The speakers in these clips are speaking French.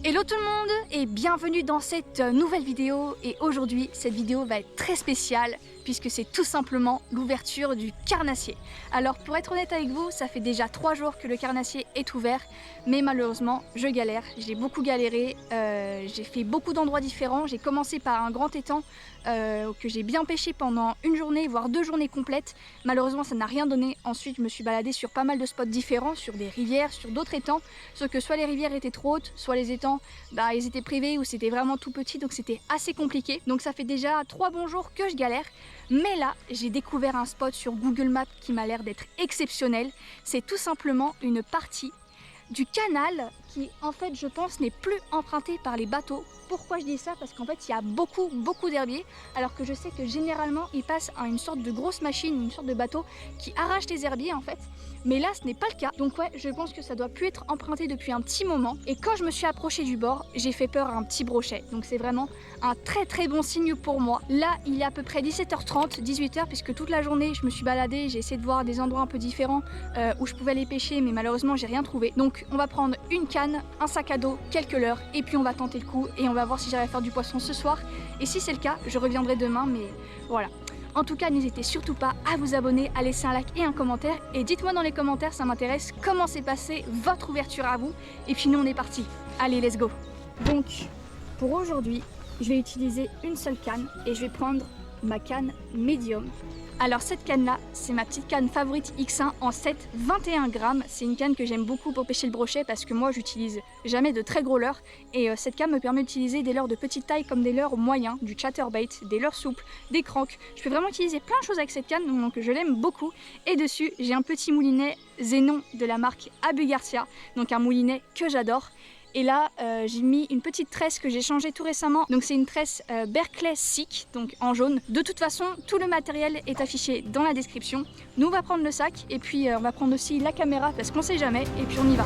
Hello tout le monde et bienvenue dans cette nouvelle vidéo. Et aujourd'hui cette vidéo va être très spéciale puisque c'est tout simplement l'ouverture du carnassier. Alors pour être honnête avec vous, ça fait déjà 3 jours que le carnassier est ouvert, mais malheureusement je galère, j'ai beaucoup galéré, j'ai fait beaucoup d'endroits différents. J'ai commencé par un grand étang que j'ai bien pêché pendant une journée voire 2 journées complètes. Malheureusement ça n'a rien donné. Ensuite je me suis baladée sur pas mal de spots différents, sur des rivières, sur d'autres étangs, sauf que soit les rivières étaient trop hautes, soit les étangs ils étaient privés ou c'était vraiment tout petit, donc c'était assez compliqué. Donc ça fait déjà 3 bons jours que je galère. Mais là, j'ai découvert un spot sur Google Maps qui m'a l'air d'être exceptionnel. C'est tout simplement une partie du canal qui, en fait, je pense, n'est plus emprunté par les bateaux. Pourquoi je dis ça? Parce qu'en fait, il y a beaucoup d'herbiers, alors que je sais que généralement, ils passent à une sorte de grosse machine, une sorte de bateau qui arrache les herbiers, en fait. Mais là, ce n'est pas le cas. Donc ouais, je pense que ça doit plus être emprunté depuis un petit moment. Et quand je me suis approchée du bord, j'ai fait peur à un petit brochet. Donc c'est vraiment un très bon signe pour moi. Là, il est à peu près 17h30, 18h, puisque toute la journée, je me suis baladée, j'ai essayé de voir des endroits un peu différents où je pouvais aller pêcher, mais malheureusement, j'ai rien trouvé. Donc on va prendre une canne, un sac à dos, quelques leurres, et puis on va tenter le coup et on va voir si j'arrive à faire du poisson ce soir. Et si c'est le cas, je reviendrai demain, mais voilà. En tout cas, n'hésitez surtout pas à vous abonner, à laisser un like et un commentaire. Et dites-moi dans les commentaires, ça m'intéresse, comment s'est passée votre ouverture à vous. Et puis nous, on est parti. Allez, let's go. Donc, pour aujourd'hui, je vais utiliser une seule canne et je vais prendre ma canne médium. Alors cette canne là, c'est ma petite canne favorite X1 en 7, 21 grammes. C'est une canne que j'aime beaucoup pour pêcher le brochet parce que moi j'utilise jamais de très gros leurres. Et cette canne me permet d'utiliser des leurres de petite taille comme des leurres moyens, du chatterbait, des leurres souples, des crocs. Je peux vraiment utiliser plein de choses avec cette canne, donc je l'aime beaucoup. Et dessus, j'ai un petit moulinet Zenon de la marque Abu Garcia, donc un moulinet que j'adore. Et là, j'ai mis une petite tresse que j'ai changée tout récemment. Donc c'est une tresse Berkeley Sick, donc en jaune. De toute façon, tout le matériel est affiché dans la description. Nous, on va prendre le sac et puis on va prendre aussi la caméra parce qu'on sait jamais. Et puis on y va.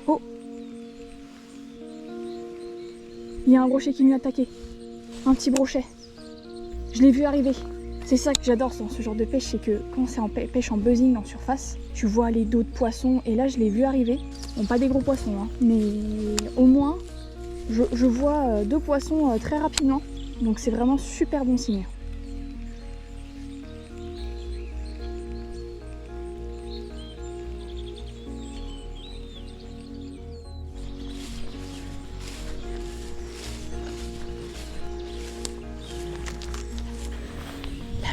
Oh! Il y a un brochet qui m'a attaqué. Un petit brochet. Je l'ai vu arriver. C'est ça que j'adore dans ce genre de pêche, c'est que quand c'est en pêche en buzzing en surface, tu vois les dos de poissons et là je l'ai vu arriver. Bon, pas des gros poissons, hein, mais au moins je vois 2 poissons très rapidement. Donc c'est vraiment super bon signe.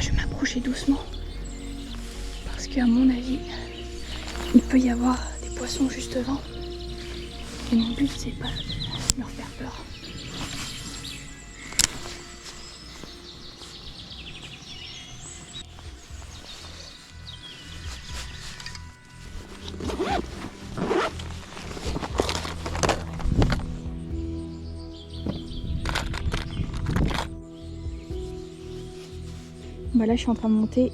Je vais m'approcher doucement parce qu'à mon avis il peut y avoir des poissons juste devant et mon but c'est pas de leur faire peur. Bah là je suis en train de monter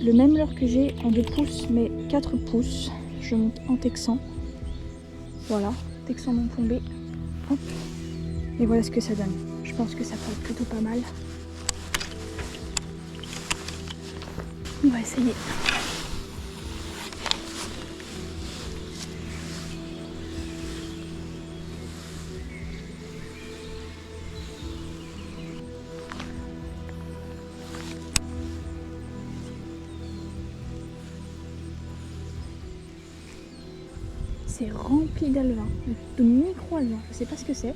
le même leurre que j'ai en 2 pouces mais 4 pouces. Je monte en texan. Voilà, texan non plombé. Hop. Et voilà ce que ça donne. Je pense que ça peut être plutôt pas mal. On va essayer. C'est rempli d'alevins, de micro-alevins. Je sais pas ce que c'est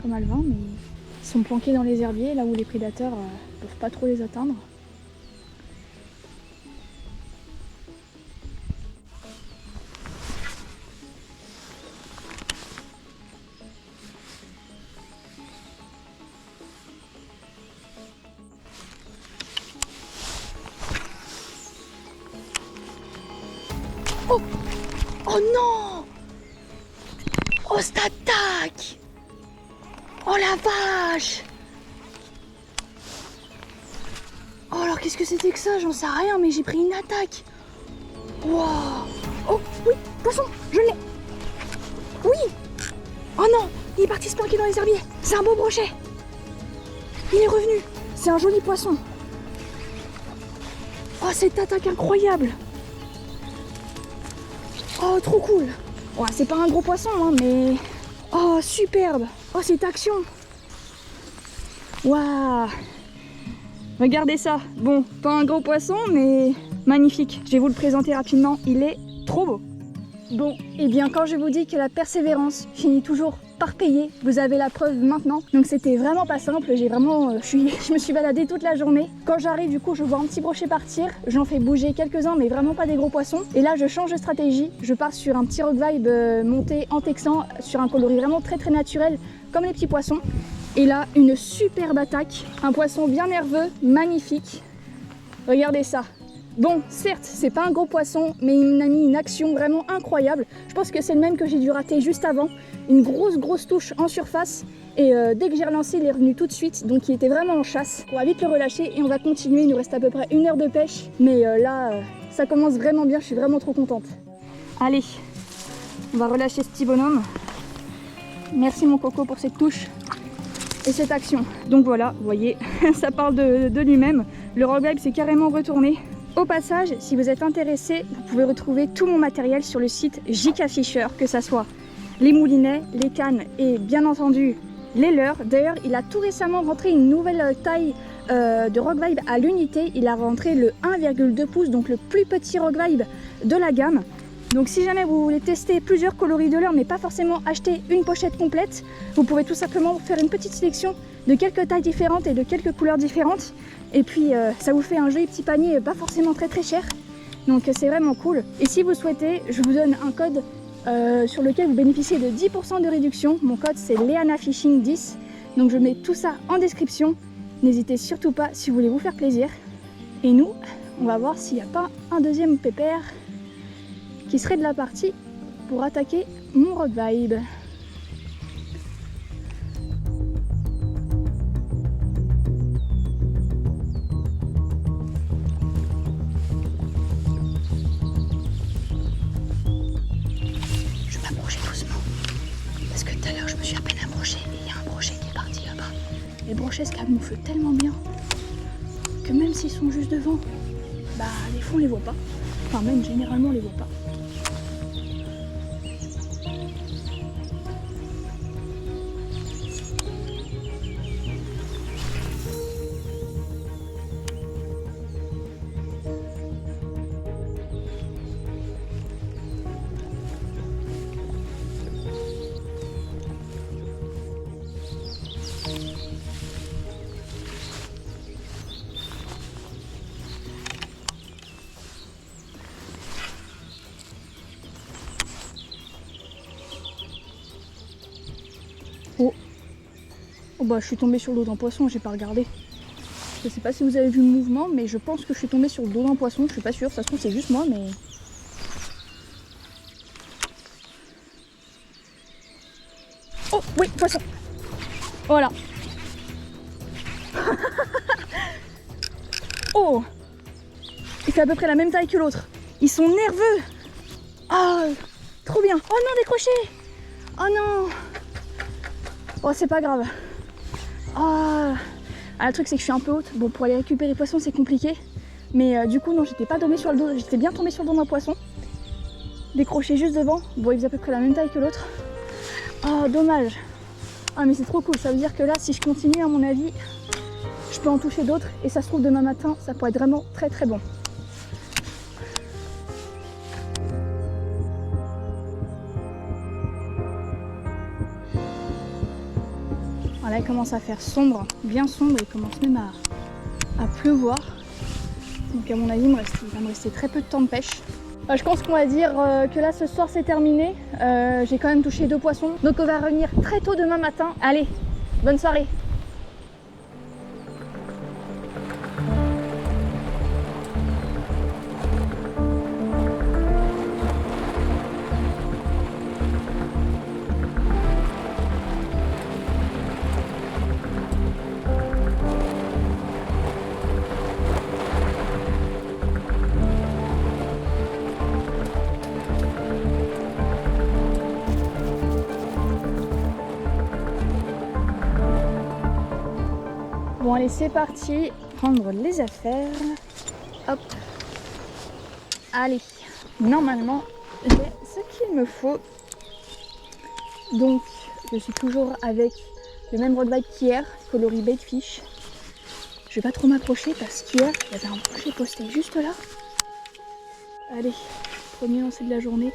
comme alevins, mais ils sont planqués dans les herbiers, là où les prédateurs peuvent pas trop les atteindre. Oh! Oh non! Oh, cette attaque! Oh la vache! qu'est-ce que c'était que ça? J'en sais rien, mais j'ai pris une attaque. Waouh. Oh, oui, poisson, je l'ai. Oui. Oh non, il est parti se planquer dans les herbiers. C'est un beau brochet. Il est revenu. C'est un joli poisson. Oh, cette attaque incroyable. Oh, trop cool. Ouais, c'est pas un gros poisson, hein, mais... Oh, superbe. Oh, cette action. Waouh. Regardez ça. Bon, pas un gros poisson, mais magnifique. Je vais vous le présenter rapidement. Il est trop beau. Bon, et bien quand je vous dis que la persévérance finit toujours par payer, vous avez la preuve maintenant. Donc c'était vraiment pas simple, je me suis baladée toute la journée. Quand j'arrive, du coup, je vois un petit brochet partir, j'en fais bouger quelques-uns, mais vraiment pas des gros poissons. Et là, je change de stratégie, je pars sur un petit rock vibe monté en texan, sur un coloris vraiment très naturel, comme les petits poissons. Et là, une superbe attaque, un poisson bien nerveux, magnifique. Regardez ça. Bon, certes, c'est pas un gros poisson, mais il m'a mis une action vraiment incroyable. Je pense que c'est le même que j'ai dû rater juste avant. Une grosse touche en surface. Et dès que j'ai relancé, il est revenu tout de suite. Donc il était vraiment en chasse. On va vite le relâcher et on va continuer. Il nous reste à peu près 1 heure de pêche. Mais là, ça commence vraiment bien. Je suis vraiment trop contente. Allez, on va relâcher ce petit bonhomme. Merci mon coco pour cette touche et cette action. Donc voilà, vous voyez, ça parle de lui-même. Le rock vibe s'est carrément retourné. Au passage, si vous êtes intéressé, vous pouvez retrouver tout mon matériel sur le site JK Fisher, que ça soit les moulinets, les cannes et bien entendu les leurres. D'ailleurs, il a tout récemment rentré une nouvelle taille de rock vibe à l'unité. Il a rentré le 1,2 pouces, donc le plus petit rock vibe de la gamme. Donc si jamais vous voulez tester plusieurs coloris de leurre mais pas forcément acheter une pochette complète, vous pouvez tout simplement faire une petite sélection de quelques tailles différentes et de quelques couleurs différentes. Et puis ça vous fait un joli petit panier pas forcément très cher. Donc c'est vraiment cool. Et si vous souhaitez, je vous donne un code sur lequel vous bénéficiez de 10% de réduction. Mon code c'est LeanaFishing10. Donc je mets tout ça en description. N'hésitez surtout pas si vous voulez vous faire plaisir. Et nous, on va voir s'il n'y a pas un deuxième pépère qui serait de la partie pour attaquer mon rock vibe. Je vais m'approcher doucement parce que tout à l'heure je me suis à peine approchée et il y a un brochet qui est parti là-bas. Les brochets se camouflent tellement bien que même s'ils sont juste devant, bah des fois on les voit pas. Enfin même généralement on les voit pas. Oh bah je suis tombée sur le dos d'un poisson, j'ai pas regardé. Je sais pas si vous avez vu le mouvement, mais je pense que je suis tombée sur le dos d'un poisson, je suis pas sûre, ça se trouve c'est juste moi, mais... Oh oui, poisson. Voilà. Oh, il fait à peu près la même taille que l'autre. Ils sont nerveux. Ah, trop bien. Oh non, décroché. Oh non. Oh, c'est pas grave. Ah, le truc c'est que je suis un peu haute. Bon, pour aller récupérer les poissons c'est compliqué. Mais du coup non, j'étais pas tombée sur le dos. J'étais bien tombée sur le dos d'un poisson. Décroché juste devant. Bon, il faisait à peu près la même taille que l'autre. Ah, dommage. Ah mais c'est trop cool. Ça veut dire que là, si je continue, à mon avis, je peux en toucher d'autres. Et ça se trouve demain matin, ça pourrait être vraiment très bon. Voilà, il commence à faire sombre, bien sombre, il commence même à pleuvoir. Donc à mon avis, il va me rester très peu de temps de pêche. Je pense qu'on va dire que là, ce soir, c'est terminé. J'ai quand même touché 2 poissons. Donc on va revenir très tôt demain matin. Allez, bonne soirée! Bon allez, c'est parti, prendre les affaires. Hop. Allez, normalement j'ai ce qu'il me faut. Donc je suis toujours avec le même rod bait qu'hier, coloris bait fish. Je vais pas trop m'approcher parce qu'hier il y avait un brochet posté juste là. Allez, premier lancer de la journée.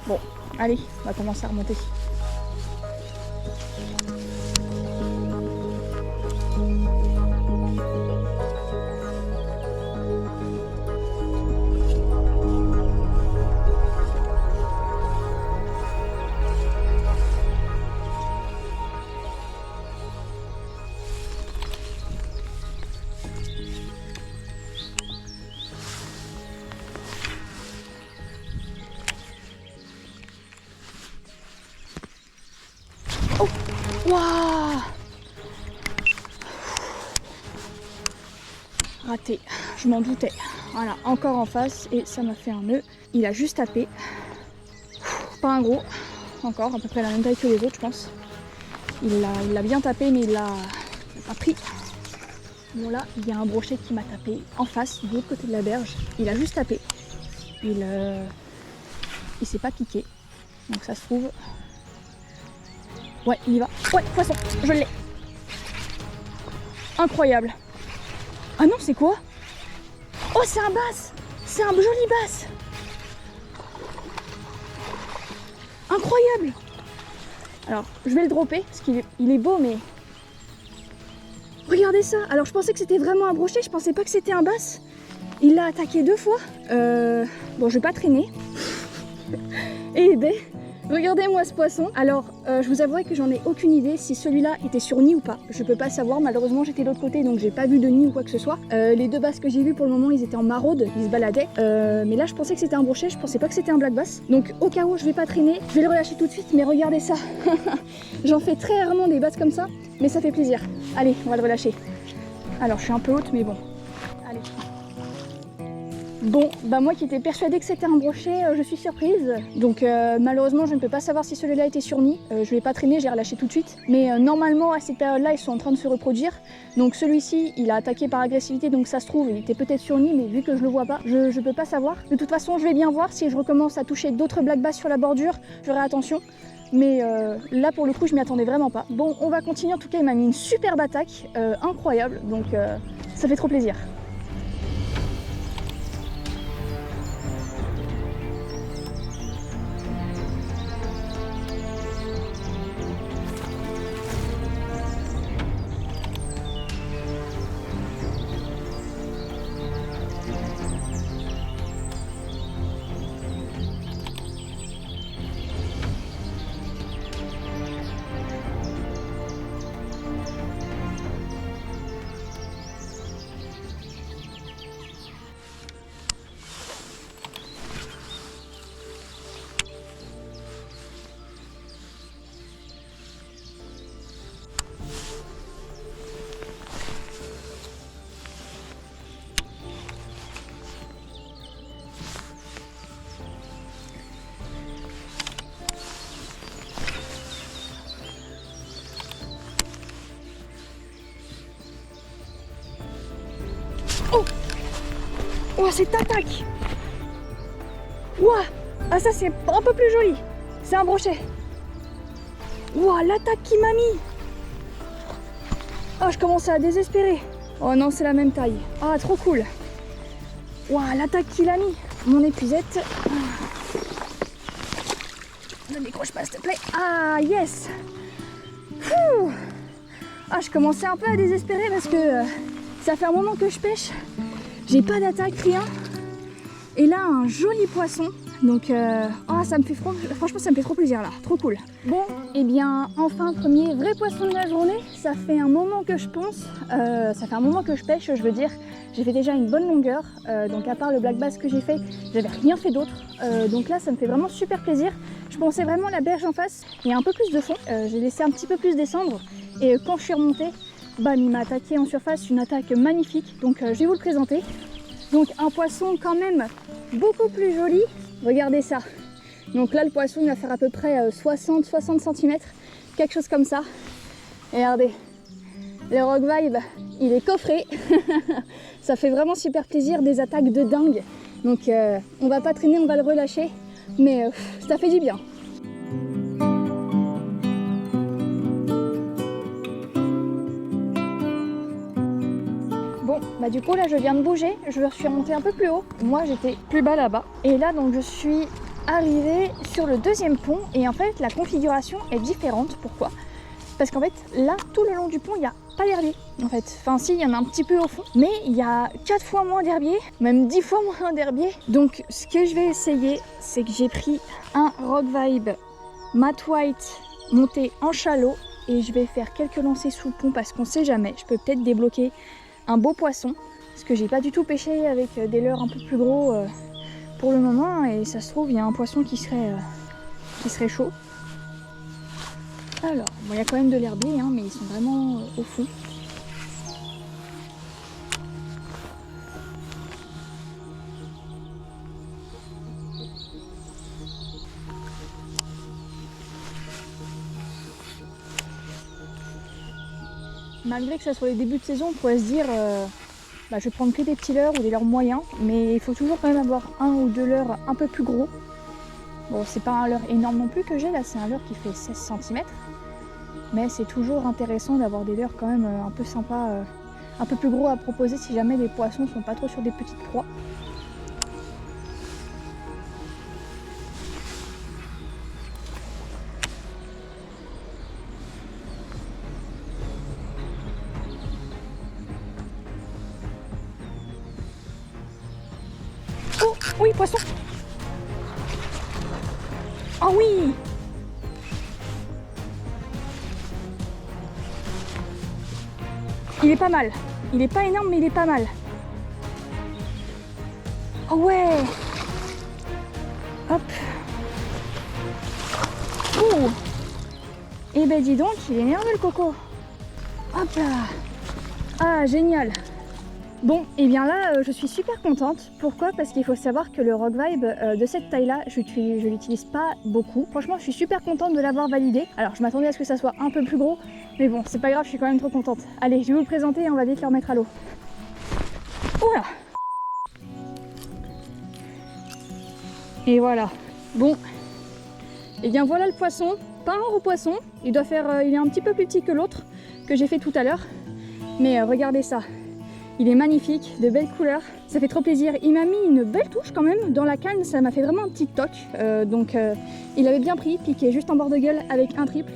Bon, allez, on va commencer à remonter. Waouh! Raté, je m'en doutais. Voilà, encore en face et ça m'a fait un nœud. Il a juste tapé. Pas un gros, encore, à peu près la même taille que les autres, je pense. Il l'a bien tapé, mais il l'a pas pris. Bon là, il y a un brochet qui m'a tapé en face, de l'autre côté de la berge. Il a juste tapé. Il s'est pas piqué. Donc ça se trouve... Ouais, il y va. Ouais, poisson, je l'ai. Incroyable. Ah non, c'est quoi? Oh, c'est un bass. C'est un joli bass. Incroyable. Alors, je vais le dropper, parce qu'il est beau, mais... Regardez ça. Alors, je pensais que c'était vraiment un brochet, je pensais pas que c'était un bass. Il l'a attaqué 2 fois. Bon, je vais pas traîner. Et ben... Regardez-moi ce poisson. Alors, je vous avouerai que j'en ai aucune idée si celui-là était sur nid ou pas. Je peux pas savoir. Malheureusement, j'étais de l'autre côté, donc j'ai pas vu de nid ou quoi que ce soit. Les 2 basses que j'ai vues pour le moment, ils étaient en maraude, ils se baladaient. Mais là, je pensais que c'était un brochet, je pensais pas que c'était un black bass. Donc, au cas où, je vais pas traîner. Je vais le relâcher tout de suite, mais regardez ça. J'en fais très rarement des basses comme ça, mais ça fait plaisir. Allez, on va le relâcher. Alors, je suis un peu haute, mais bon. Allez. Bon, bah moi qui étais persuadée que c'était un brochet, je suis surprise. Donc malheureusement je ne peux pas savoir si celui-là était sur nid. Je vais pas traîner, j'ai relâché tout de suite. Mais normalement à cette période-là ils sont en train de se reproduire. Donc celui-ci il a attaqué par agressivité, donc ça se trouve il était peut-être sur nid, mais vu que je le vois pas, je peux pas savoir. De toute façon je vais bien voir, si je recommence à toucher d'autres black bass sur la bordure, je ferai attention. Mais là pour le coup je m'y attendais vraiment pas. Bon, on va continuer, en tout cas il m'a mis une superbe attaque, incroyable, donc ça fait trop plaisir. Oh! Oh, cette attaque! Ouah! Ah, ça, c'est un peu plus joli. C'est un brochet. Ouah, l'attaque qu'il m'a mis! Oh, je commence à désespérer. Oh non, c'est la même taille. Ah, trop cool. Ouah, l'attaque qu'il a mis. Mon épuisette. Ne décroche pas, s'il te plaît. Ah, yes! Ouh. Ah, je commençais un peu à désespérer parce que ça fait un moment que je pêche. J'ai pas d'attaque, rien. Et là, un joli poisson. Donc ça me fait franchement ça me fait trop plaisir là, trop cool. Bon, et bien enfin premier vrai poisson de la journée. Ça fait un moment que je ponce, ça fait un moment que je pêche, je veux dire. J'ai fait déjà une bonne longueur, donc à part le black bass que j'ai fait, j'avais rien fait d'autre. Donc là ça me fait vraiment super plaisir. Je pensais vraiment la berge en face, il y a un peu plus de fond. J'ai laissé un petit peu plus descendre et quand je suis remontée, bam, il m'a attaqué en surface, une attaque magnifique. Donc je vais vous le présenter. Donc un poisson quand même beaucoup plus joli. Regardez ça. Donc là le poisson il va faire à peu près 60 cm, quelque chose comme ça. Regardez, le rock vibe il est coffré. Ça fait vraiment super plaisir, des attaques de dingue. Donc on va pas traîner, on va le relâcher, mais ça fait du bien. Bon, bah du coup là je viens de bouger, je suis remontée un peu plus haut. Moi j'étais plus bas là-bas. Et là donc je suis arrivée sur le deuxième pont et en fait la configuration est différente. Pourquoi? Parce qu'en fait là tout le long du pont il n'y a pas d'herbier en fait. Enfin si, il y en a un petit peu au fond, mais il y a 4 fois moins d'herbier, même 10 fois moins d'herbier. Donc ce que je vais essayer, c'est que j'ai pris un Rock Vibe Matte White monté en shallow et je vais faire quelques lancers sous le pont parce qu'on sait jamais, je peux peut-être débloquer un beau poisson, parce que j'ai pas du tout pêché avec des leurres un peu plus gros pour le moment, et ça se trouve il y a un poisson qui serait chaud. Alors, bon, il y a quand même de l'herbier, hein, mais ils sont vraiment au fond. Malgré que ça soit les débuts de saison, on pourrait se dire je vais prendre que des petits leurres ou des leurres moyens, mais il faut toujours quand même avoir un ou deux leurres un peu plus gros. Bon, c'est pas un leurre énorme non plus que j'ai là, c'est un leurre qui fait 16 cm, mais c'est toujours intéressant d'avoir des leurres quand même un peu sympas, un peu plus gros à proposer si jamais les poissons sont pas trop sur des petites proies. Oh oui, poisson! Oh oui! Il est pas mal. Il est pas énorme, mais il est pas mal. Oh ouais! Hop! Ouh! Et ben dis donc, il est énervé le coco. Hop là! Ah, génial! Bon, et bien là, je suis super contente. Pourquoi? Parce qu'il faut savoir que le Rock Vibe de cette taille-là, je l'utilise pas beaucoup. Franchement, je suis super contente de l'avoir validé. Alors, je m'attendais à ce que ça soit un peu plus gros, mais bon, c'est pas grave, je suis quand même trop contente. Allez, je vais vous le présenter et on va vite le remettre à l'eau. Oula! Et voilà. Bon, et bien voilà le poisson. Pas un gros poisson. Il doit faire, il est un petit peu plus petit que l'autre que j'ai fait tout à l'heure. Mais regardez ça. Il est magnifique, de belles couleurs, ça fait trop plaisir. Il m'a mis une belle touche quand même dans la canne, ça m'a fait vraiment un petit toc. Donc il avait bien pris, piqué juste en bord de gueule avec un triple.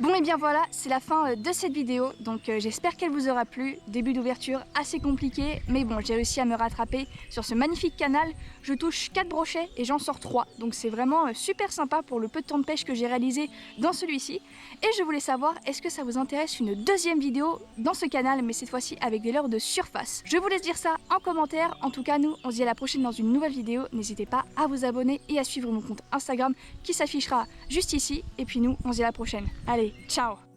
Bon et bien voilà, c'est la fin de cette vidéo, donc j'espère qu'elle vous aura plu. Début d'ouverture assez compliqué, mais bon, j'ai réussi à me rattraper sur ce magnifique canal. Je touche 4 brochets et j'en sors 3, donc c'est vraiment super sympa pour le peu de temps de pêche que j'ai réalisé dans celui-ci. Et je voulais savoir, est-ce que ça vous intéresse une deuxième vidéo dans ce canal, mais cette fois-ci avec des leurres de surface? Je vous laisse dire ça en commentaire. En tout cas, nous, on se dit à la prochaine dans une nouvelle vidéo. N'hésitez pas à vous abonner et à suivre mon compte Instagram qui s'affichera juste ici. Et puis nous, on se dit à la prochaine. Allez, ciao!